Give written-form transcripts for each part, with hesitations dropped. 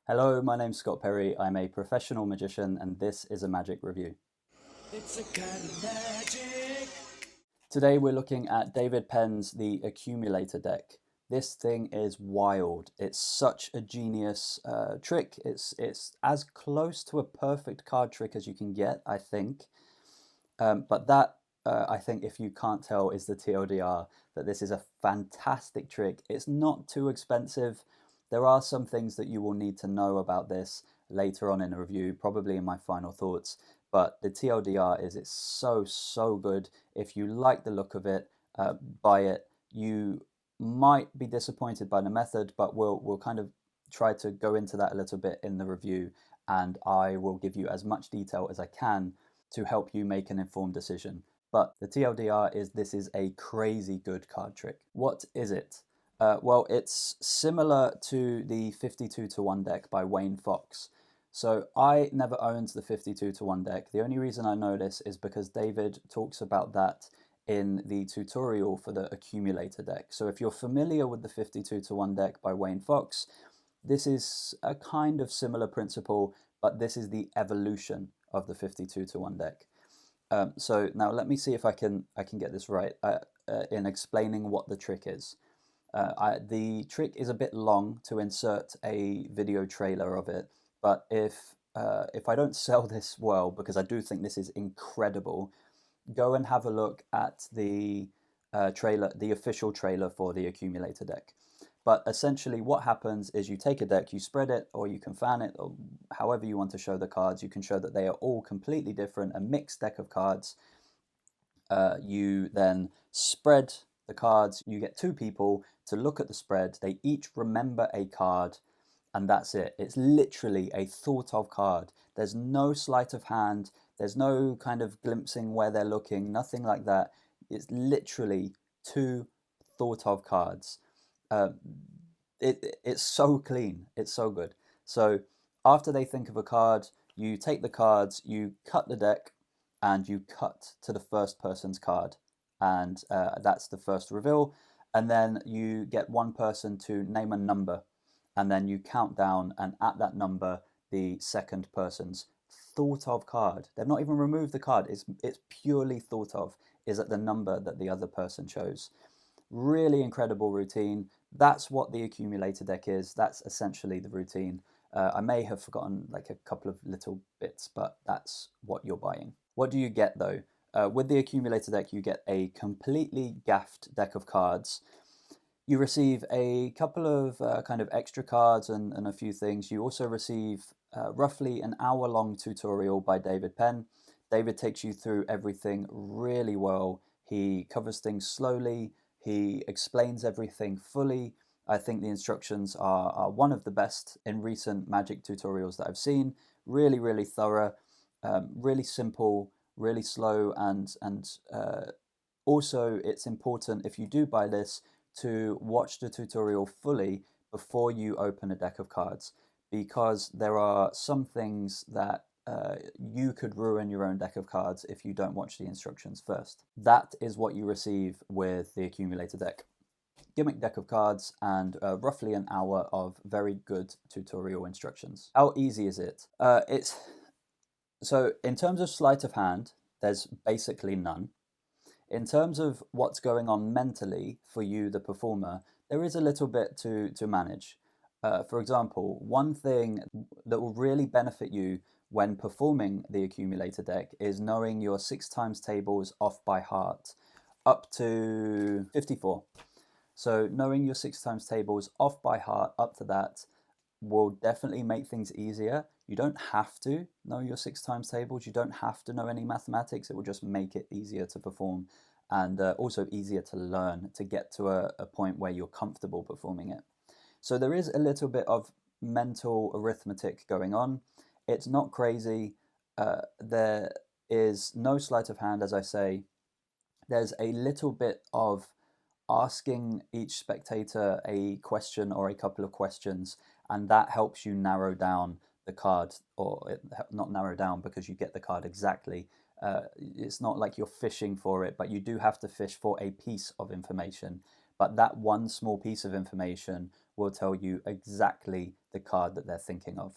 Hello, my name's Scott Perry. I'm a professional magician, and this is a magic review. It's a kind of magic. Today we're looking at David Penn's The Accumulator Deck. This thing is wild. It's such a genius trick. It's as close to a perfect card trick as you can get, I think. But that, I think, if you can't tell, is the TLDR, that this is a fantastic trick. It's not too expensive. There are some things that you will need to know about this later on in a review, probably in my final thoughts. But the TLDR it's so good. If you like the look of it, buy it. You might be disappointed by the method, but we'll kind of try to go into that a little bit in the review, and I will give you as much detail as I can to help you make an informed decision. But the TLDR this is a crazy good card trick. What is it? Well, it's similar to the 52 to 1 deck by Wayne Fox. So I never owned the 52 to 1 deck. The only reason I know this is because David talks about that in the tutorial for the Accumulator deck. So if you're familiar with the 52 to 1 deck by Wayne Fox, this is a kind of similar principle, but this is the evolution of the 52 to 1 deck. So now let me see if I can get this right in explaining what the trick is. The trick is a bit long to insert a video trailer of it, but if I don't sell this well, because I do think this is incredible, go and have a look at the trailer, the official trailer for the Accumulator deck. But essentially what happens is you take a deck, you spread it, or you can fan it, or however you want to show the cards. You can show that they are all completely different, a mixed deck of cards. You then spread the cards. You get two people to look at the spread. They each remember a card, and that's it. It's literally a thought of card. There's no sleight of hand. There's no kind of glimpsing where they're looking, nothing like that. It's literally two thought of cards. It's so clean. It's so good. So after they think of a card, you take the cards, you cut the deck, and you cut to the first person's card, and that's the first reveal. And then you get one person to name a number, and then you count down, and at that number, the second person's thought of card. They've not even removed the card. It's purely thought of. Is at the number that the other person chose. Really incredible routine. That's what the Accumulator deck is. That's essentially the routine. I may have forgotten like a couple of little bits, but that's what you're buying. What do you get though? With the Accumulator deck, you get a completely gaffed deck of cards. You receive a couple of kind of extra cards and a few things. You also receive roughly an hour-long tutorial by David Penn. David takes you through everything really well. He covers things slowly. He explains everything fully. I think the instructions are one of the best in recent magic tutorials that I've seen. Really, really thorough, really simple, really slow, and also it's important if you do buy this to watch the tutorial fully before you open a deck of cards, because there are some things that you could ruin your own deck of cards if you don't watch the instructions first. That is what you receive with the Accumulator deck. Gimmick deck of cards and roughly an hour of very good tutorial instructions. How easy is it? So in terms of sleight of hand, there's basically none. In terms of what's going on mentally for you, the performer, there is a little bit to manage. For example, one thing that will really benefit you when performing the Accumulator deck is knowing your 6 times tables off by heart up to 54. So knowing your 6 times tables off by heart up to that will definitely make things easier. You don't have to know your 6 times tables. You don't have to know any mathematics. It will just make it easier to perform, and also easier to learn, to get to a point where you're comfortable performing it. So there is a little bit of mental arithmetic going on. It's not crazy. There is no sleight of hand, as I say. There's a little bit of asking each spectator a question or a couple of questions, and that helps you narrow down the card, or not narrow down because you get the card exactly. It's not like you're fishing for it, but you do have to fish for a piece of information. But that one small piece of information will tell you exactly the card that they're thinking of.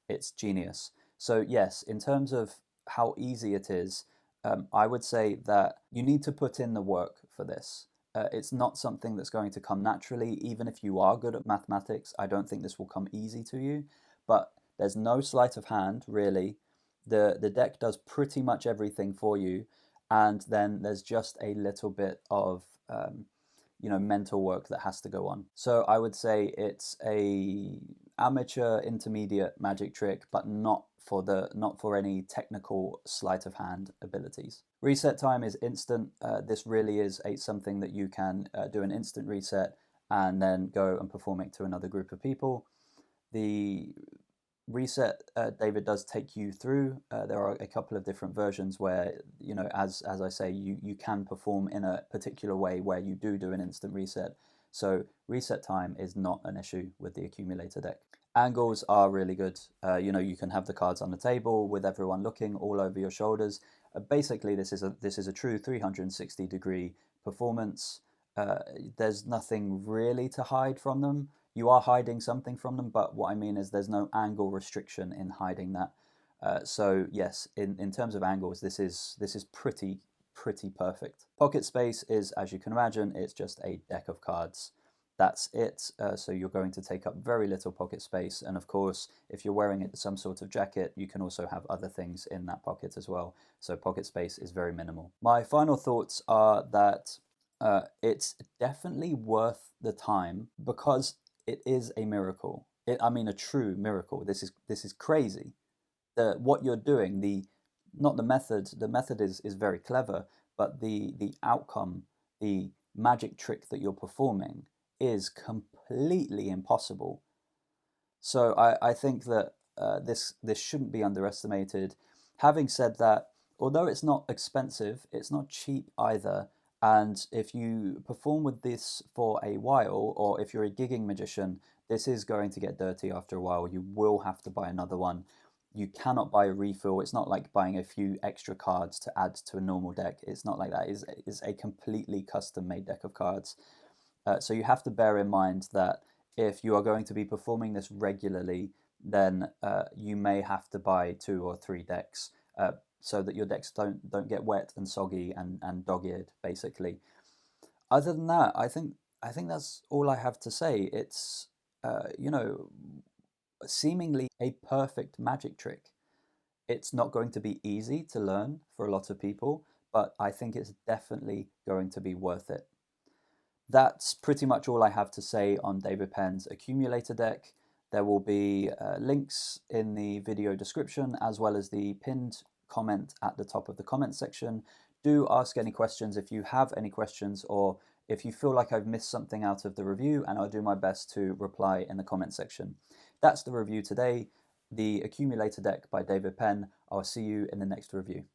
It's genius. So yes, in terms of how easy it is, I would say that you need to put in the work for this. It's not something that's going to come naturally. Even if you are good at mathematics, I don't think this will come easy to you. But there's no sleight of hand, really. The deck does pretty much everything for you, and then there's just a little bit of mental work that has to go on. So I would say it's a amateur intermediate magic trick, but not for any technical sleight of hand abilities. Reset time is instant. This really is something that you can do an instant reset and then go and perform it to another group of people. The reset, David does take you through. There are a couple of different versions where, as I say, you can perform in a particular way where you do an instant reset. So reset time is not an issue with the Accumulator deck. Angles are really good. You can have the cards on the table with everyone looking all over your shoulders. Basically, this is a true 360-degree performance. There's nothing really to hide from them. You are hiding something from them, but what I mean is there's no angle restriction in hiding that. So yes, in terms of angles, this is pretty perfect. Pocket space is, as you can imagine, it's just a deck of cards. That's it. So you're going to take up very little pocket space, and of course, if you're wearing some sort of jacket, you can also have other things in that pocket as well. So pocket space is very minimal. My final thoughts are that it's definitely worth the time because it is a miracle. A true miracle. This is crazy. What you're doing, not the method. The method is very clever, but the outcome, the magic trick that you're performing, is completely impossible. So I think that this shouldn't be underestimated. Having said that, although it's not expensive, it's not cheap either. And if you perform with this for a while, or if you're a gigging magician, this is going to get dirty after a while. You will have to buy another one. You cannot buy a refill. It's not like buying a few extra cards to add to a normal deck. It's not like that. It's a completely custom-made deck of cards. So you have to bear in mind that if you are going to be performing this regularly, then you may have to buy 2 or 3 decks so that your decks don't get wet and soggy and dog-eared, basically. Other than that, I think that's all I have to say. It's seemingly a perfect magic trick. It's not going to be easy to learn for a lot of people, but I think it's definitely going to be worth it. That's pretty much all I have to say on David Penn's Accumulator deck. There will be links in the video description as well as the pinned comment at the top of the comment section. Do ask any questions if you have any questions, or if you feel like I've missed something out of the review, and I'll do my best to reply in the comment section. That's the review today, the Accumulator deck by David Penn. I'll see you in the next review.